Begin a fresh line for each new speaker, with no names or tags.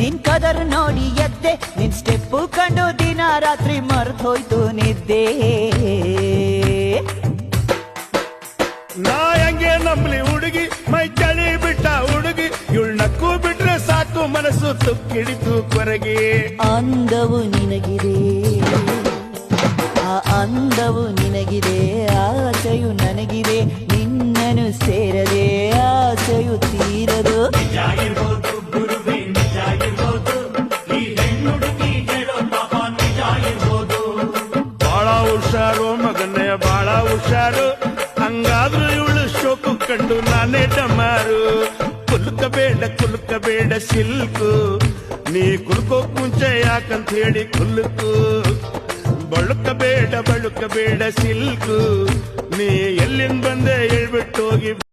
ನಿನ್ ಕದರ್ ನೋಡಿ ಎದ್ದೆ, ನಿನ್ ಸ್ಟೆಪ್ಪು ಕಂಡು ದಿನ ರಾತ್ರಿ ಮರ್ತೋಯ್ತು ನಿದ್ದೆ.
ನಾ ಹೆಂಗೆ ನಂಬ್ಲಿ ಹುಡುಗಿ, ಮೈ ಚಳಿ ಬಿಟ್ಟ ಹುಡುಗಿ, ಇವಳು ನಕ್ಕು ಬಿಟ್ರೆ ಸಾಕು ಮನಸ್ಸು ತುಕ್ಕಿಡಿತು ಕೊರಗಿ.
ಅಂದವು ನಿನಗಿದೆ, ಆ ಅಂದವು ನಿನಗಿದೆ, ಆಸೆಯು ನನಗಿದೆ, ನಿನ್ನನು ಸೇರದೆ ಆಸೆಯು ತೀರದು.
ಬಾಳ ಹುಷಾರು ಮಗನೇ ಬಾಳ ಹುಷಾರು, ಹಂಗಾದ್ರೂ ಇವಳು ಶೋಕು ಕಂಡು ನಾನೇ ಡಮಾರು. ಕುಲುಕಬೇಡ ಸಿಲ್ಕು, ನೀ ಕುಲ್ಕೋಕ್ ಮುಂಚೆ ಯಾಕಂತ ಹೇಳಿ ಕುಲ್ಕು. ಬಳುಕಬೇಡ ಸಿಲ್ಕು, ನೀ ಎಲ್ಲಿಂದ ಬಂದೆ ಹೇಳ್ಬಿಟ್ಟು ಹೋಗಿ.